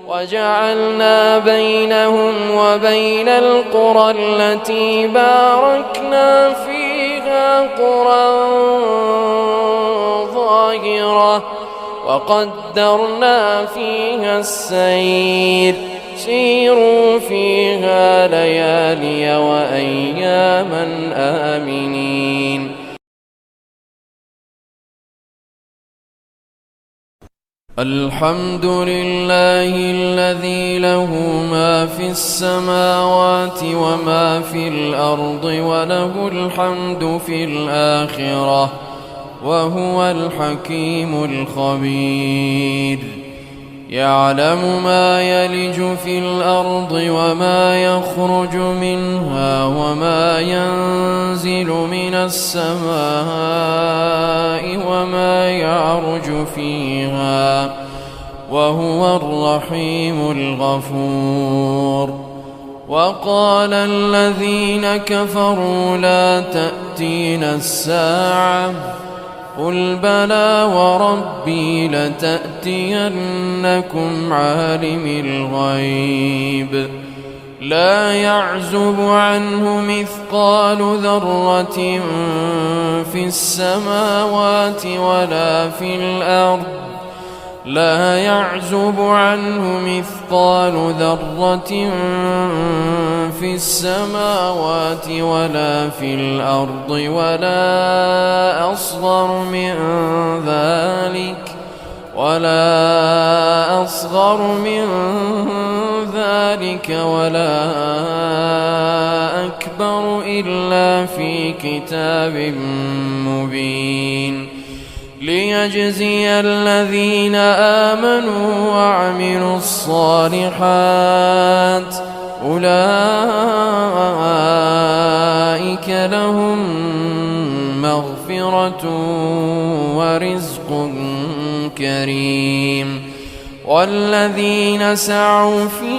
وجعلنا بينهم وبين القرى التي باركنا فيها قرى ظاهرة وقدرنا فيها السير سيروا فيها ليالي وأياما آمنين. الحمد لله الذي له ما في السماوات وما في الأرض وله الحمد في الآخرة وهو الحكيم الخبير. يعلم ما يلج في الأرض وما يخرج منها وما ينزل من السماء وما يعرج فيها وهو الرحيم الغفور. وقال الذين كفروا لا تأتينا الساعة قل بلى وربي لتأتينكم عالم الغيب لا يعزب عنه مثقال ذرة في السماوات ولا في الأرض لا يعزب عنه مثقال ذرة في السماوات ولا في الأرض ولا أصغر من ذلك ولا أكبر إلا في كتاب مبين ليجزي الذين آمنوا وعملوا الصالحات أولئك لهم مغفرة ورزق كريم. والذين سعوا في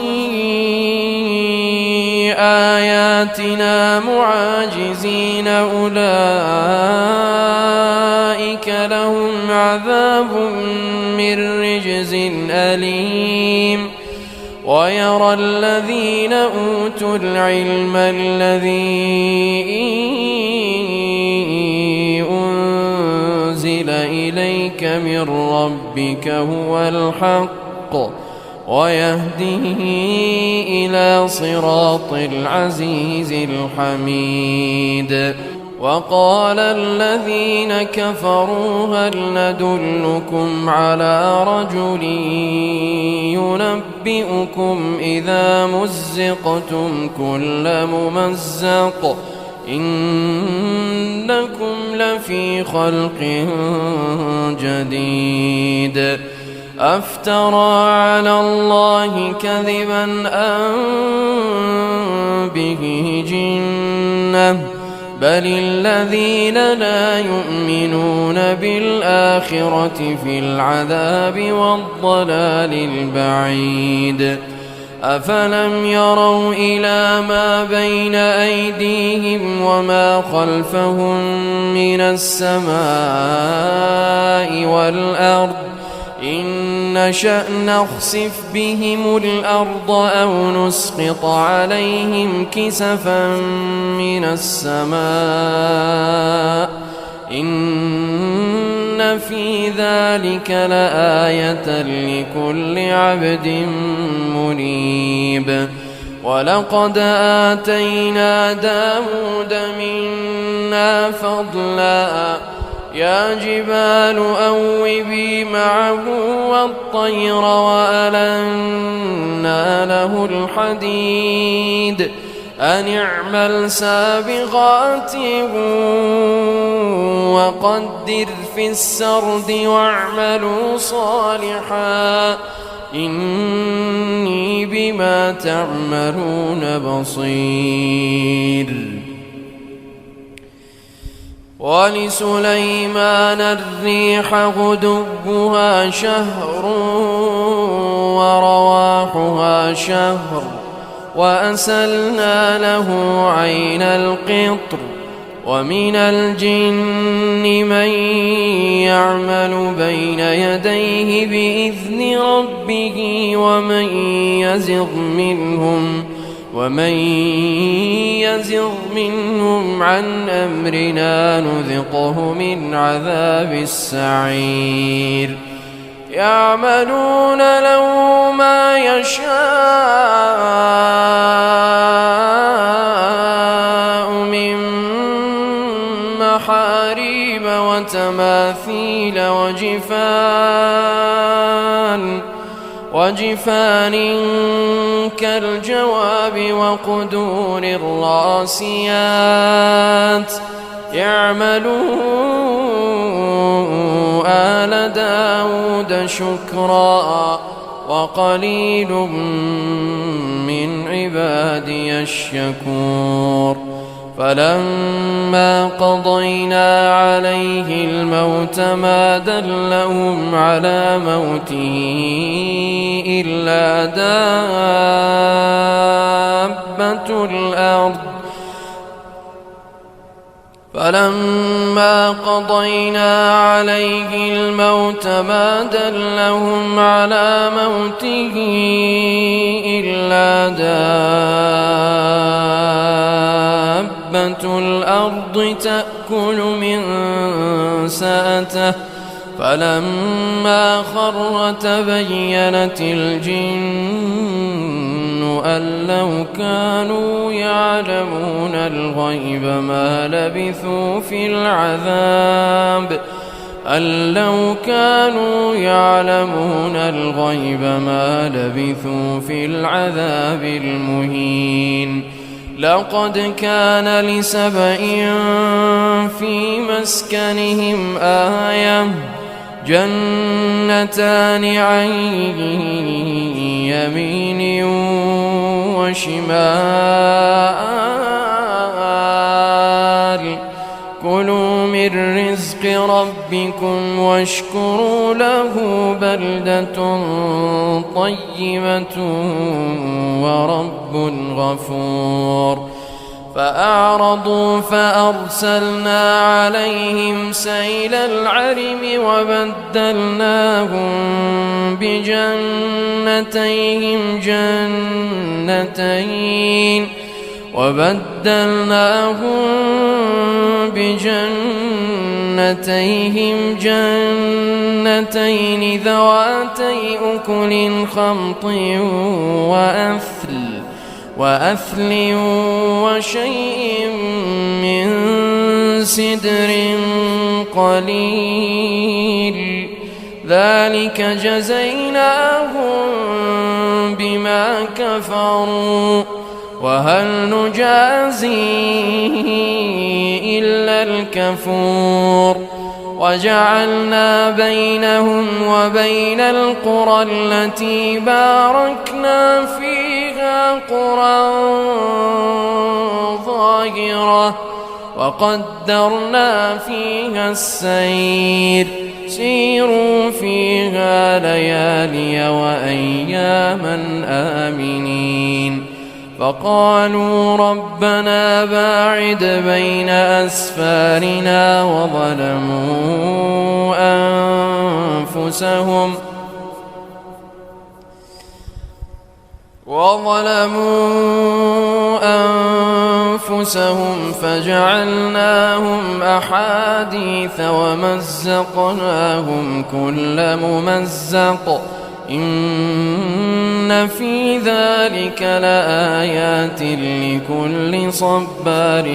آياتنا معاجزين أولئك لهم عذاب من رجز أليم. ويرى الذين أوتوا العلم الذي أنزل إليك من ربك هو الحق ويهديه إلى صراط العزيز الحميد. وقال الذين كفروا هل ندلكم على رجل ينبئكم إذا مزقتم كل ممزق إنكم لفي خلق جديد أفترى على الله كذبا أم به جنة بل الذين لا يؤمنون بالآخرة في العذاب والضلال البعيد. أفلم يروا إلى ما بين أيديهم وما خلفهم من السماء والأرض إن نشأ نخسف بهم الأرض أو نسقط عليهم كسفا من السماء إن في ذلك لآية لكل عبد منيب. ولقد آتينا داود منا فضلا يا جبال أوبي معه والطير وألنا له الحديد أن اعمل سابغات وقدر في السرد واعملوا صالحا إني بما تعملون بصير. ولسليمان الريح غدوها شهر ورواحها شهر وأسلنا له عين القطر ومن الجن من يعمل بين يديه بإذن ربه ومن يزغ منهم عن أمرنا نذقه من عذاب السعير يعملون له ما يشاء من محاريب وتماثيل وجفان كالجواب وقدور الراسيات يعملوا آل داود شكرا وقليل من عبادي الشكور فلما قضينا عليه الموت ما دلهم على موته إلا دابة الأرض فلما قضينا عليه الموت ما دلهم على موته إلا دابة الأرض تأكل من سأته فلما خر تبينت الجن أن لو كانوا يعلمون الغيب ما لبثوا في العذاب أن لو كانوا يعلمون الغيب ما لبثوا في العذاب المهين لقد كان لسبإ في مسكنهم آية جنتان عن يمين وشمال كلوا من رزق ربكم واشكروا له بلدة طيبة ورب غفور فأعرضوا فأرسلنا عليهم سيل العرم وبدلناهم بجنتيهم جنتين ذواتي أكل خمط وأثل وشيء من سدر قليل ذلك جزيناهم بما كفروا وهل نجازي إلا الكفور وجعلنا بينهم وبين القرى التي باركنا فيها قرى ظاهرة وقدرنا فيها السير سيروا فيها ليالي وأياما آمنين فقالوا ربنا باعد بين أسفارنا وظلموا أنفسهم فجعلناهم أحاديث ومزقناهم كل ممزق إن في ذلك لآيات لكل صبار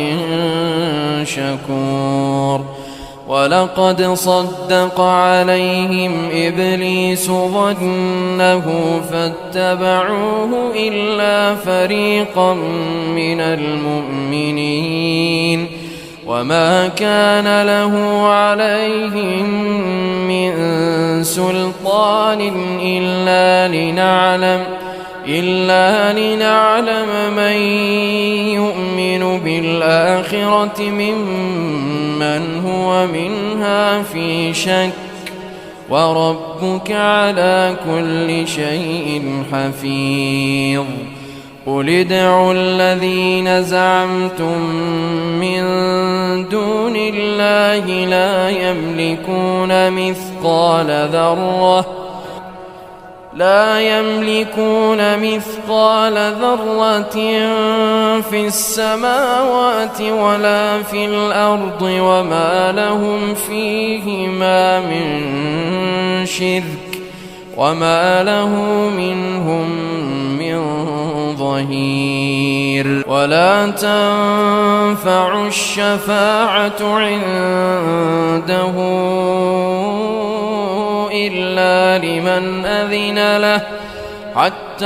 شكور ولقد صدق عليهم إبليس ظنه فاتبعوه إلا فريقا من المؤمنين وما كان له عليهم من سلطان إلا لنعلم من يؤمن بالآخرة ممن هو منها في شك وربك على كل شيء حفيظ قل ادعوا الذين زعمتم من دون الله لا يملكون مثقال ذرة في السماوات ولا في الأرض وما لهم فيهما من شرك وما له منهم من ظهير ولا تنفع الشفاعة عنده إلا لمن أذن له حتى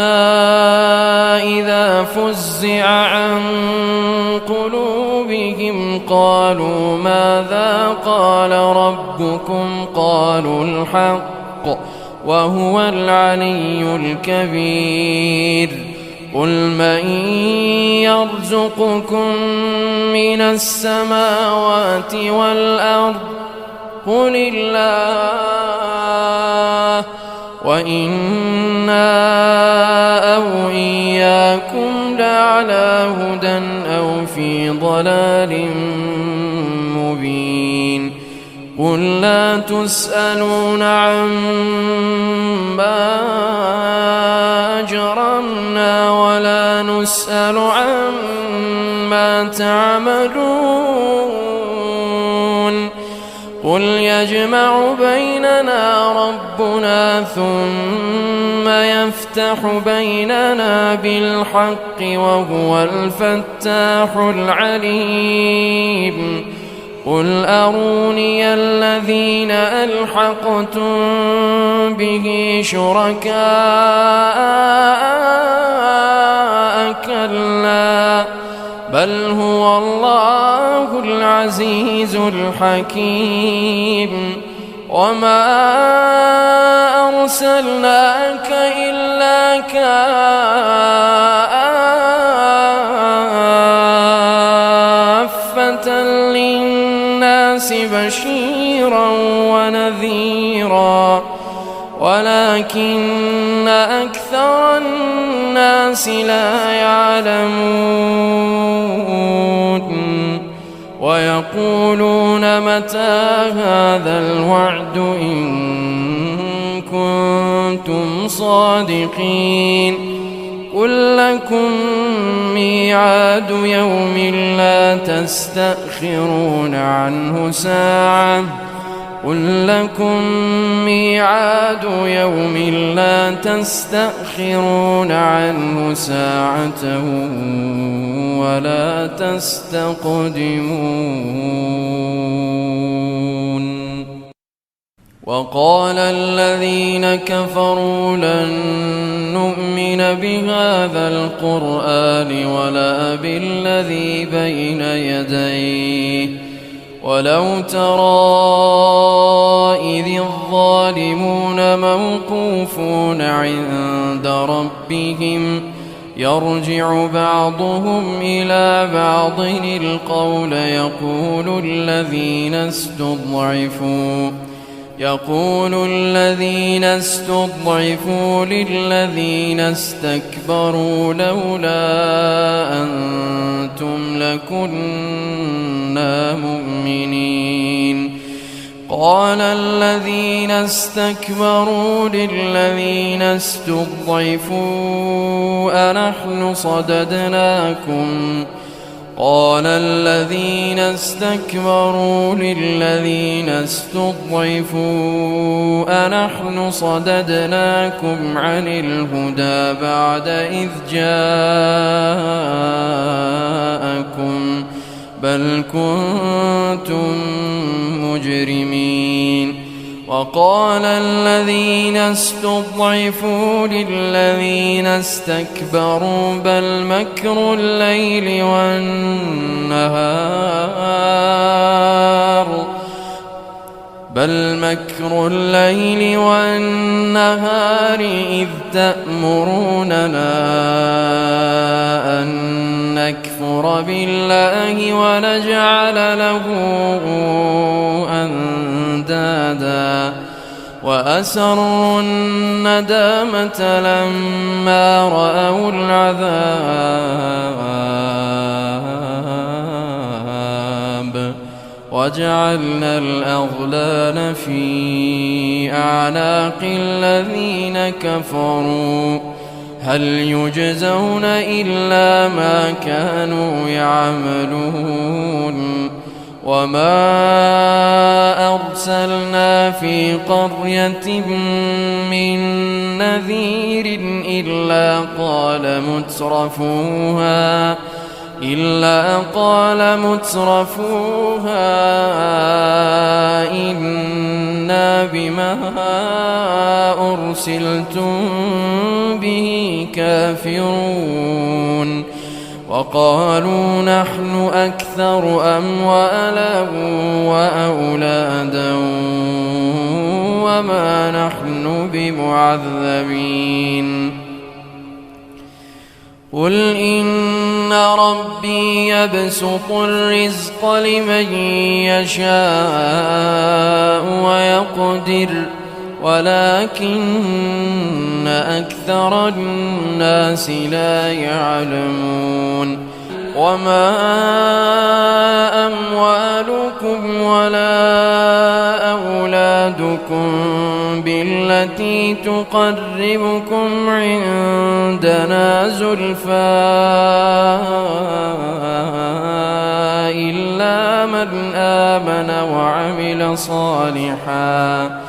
إذا فزع عن قلوبهم قالوا ماذا قال ربكم قالوا الحق وهو العلي الكبير قل من يرزقكم من السماوات والأرض قل الله وإنا أو إياكم لعلى هدى أو في ضلال مبين قل لا تسألون عما أجرمنا ولا نسأل عما تعملون قل يجمع بيننا ربنا ثم يفتح بيننا بالحق وهو الفتاح العليم قل أروني الذين ألحقتم به شركاء كلا بل هو الله العزيز الحكيم وما أرسلناك إلا كافة للناس بشيرا ونذيرا ولكن أكثر الناس لا يعلمون ويقولون متى هذا الوعد إن كنتم صادقين قل لكم ميعاد يوم لا تستأخرون عنه ساعة قل لكم ميعاد يوم لا تستأخرون عنه ساعة ولا تستقدمون وقال الذين كفروا لن نؤمن بهذا القرآن ولا بالذي بين يديه ولو ترى إذ الظالمون موقوفون عند ربهم يرجع بعضهم إلى بعض القول يقول الذين استضعفوا للذين استكبروا لولا أنتم لكنا مؤمنين قال الذين استكبروا للذين استضعفوا أنحن صددناكم عن الهدى بعد إذ جاءكم بل كنتم مجرمين وقال الذين استضعفوا للذين استكبروا بل مكر الليل والنهار إذ تأمروننا أن نكفر بالله وأسروا الندامة لما رأوا العذاب وجعلنا الأغلال في أعناق الذين كفروا هل يجزون إلا ما كانوا يعملون وما أرسلنا في قرية من نذير إلا قال مترفوها إنا بما أرسلتم به كافرون وقالوا نحن أكثر أموالا وأولادا وما نحن بمعذبين قل إن ربي يبسط الرزق لمن يشاء ويقدر ولكن أكثر الناس لا يعلمون وما أموالكم ولا أولادكم بالتي تقربكم عندنا زلفى إلا من آمن وعمل صالحا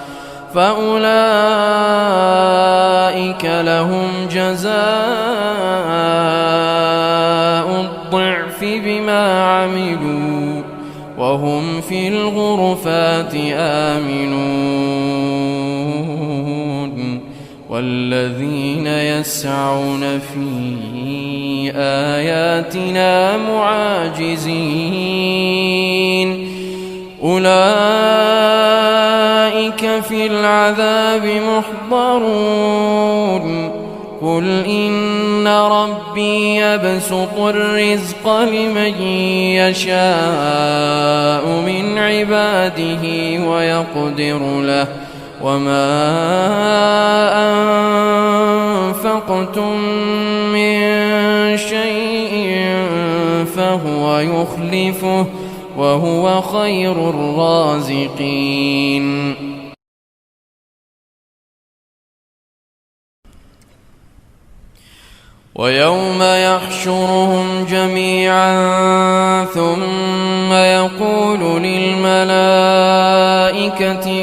فأولئك لهم جزاء الضعف بما عملوا وهم في الغرفات آمنون والذين يسعون في آياتنا معاجزين أولئك في العذاب محضرون قل إن ربي يبسط الرزق لمن يشاء من عباده ويقدر له وما أنفقتم من شيء فهو يخلفه وهو خير الرازقين ويوم يحشرهم جميعا ثم يقول للملائكة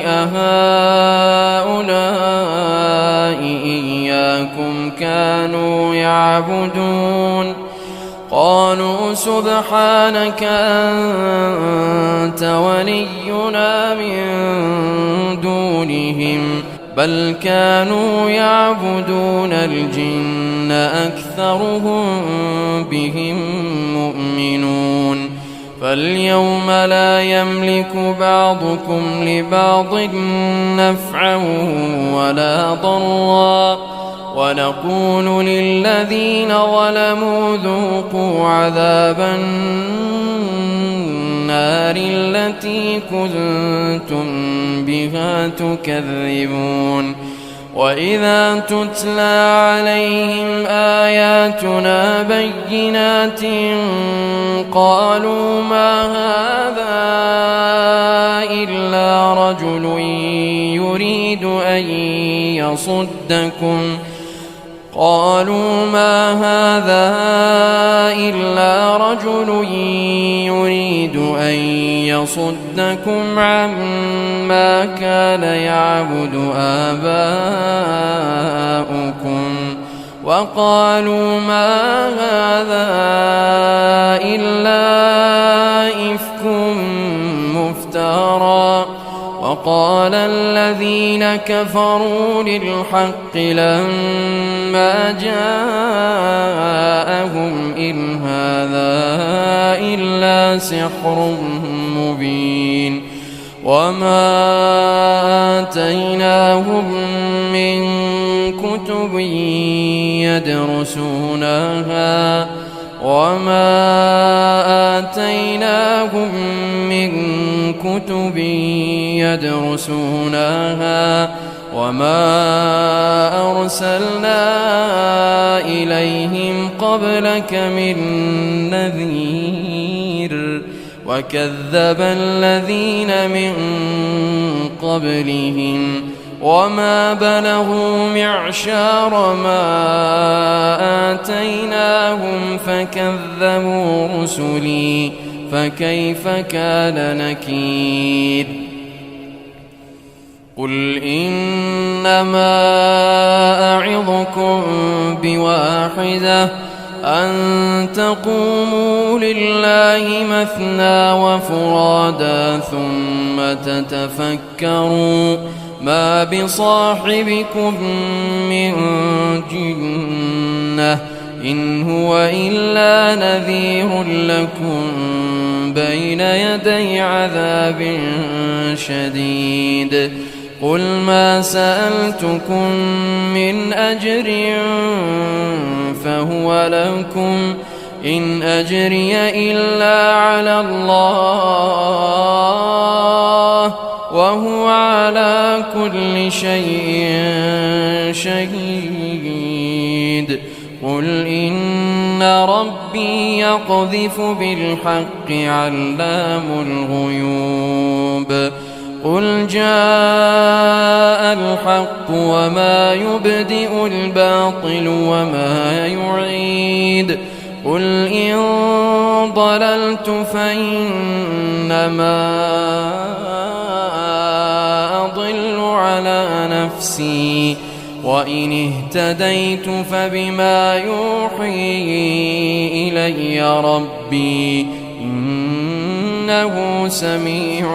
أهؤلاء إياكم كانوا يعبدون قالوا سبحانك أنت ولينا من دونهم بل كانوا يعبدون الجن أكثرهم بهم مؤمنون فاليوم لا يملك بعضكم لبعض نفعا ولا ضرا ونقول للذين ظلموا ذوقوا عذاب النار التي كنتم بها تكذبون وإذا تتلى عليهم آياتنا بينات قالوا ما هذا إلا رجل يريد أن يصدكم عما كان يعبد آباؤكم وقالوا ما هذا إلا إفك مفترى وقال الذين كفروا للحق لما جاءهم إن هذا إلا سحر مبين وما آتيناهم من كتب يدرسونها وما أرسلنا إليهم قبلك من نذير وكذب الذين من قبلهم وما بلغوا معشار ما آتيناهم فكذبوا رسلي فكيف كان نكير قل إنما أعظكم بواحدة أن تقوموا لله مثنى وفرادا ثم تتفكروا ما بصاحبكم من جنة إن هو إلا نذير لكم بين يدي عذاب شديد قل ما سألتكم من أجر فهو لكم إن أجري إلا على الله وهو على كل شيء شهيد قل إن ربي يقذف بالحق علام الغيوب قل جاء الحق وما يبدئ الباطل وما يعيد قل إن ضللت فإنما أضل على نفسي وإن اهتديت فبما يوحي إلي ربي إنه سميع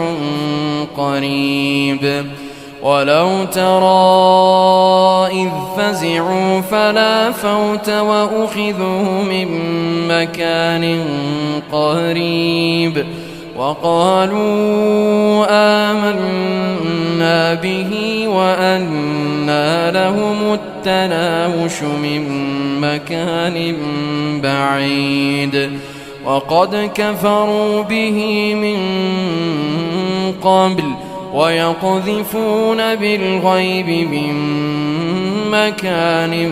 قريب ولو ترى إذ فزعوا فلا فوت وأخذوا من مكان قريب وقالوا آمنا به وأنى لهم التناوش من مكان بعيد وقد كفروا به من قبل ويقذفون بالغيب من مكان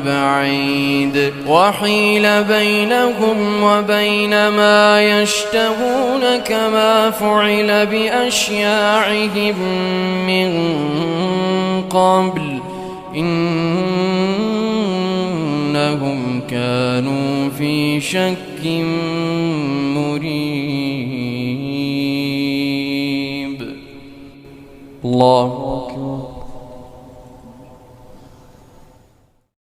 بعيد وحيل بينهم وبين ما يشتهون كما فعل بأشياعهم من قبل إنهم كانوا في شك مريب الله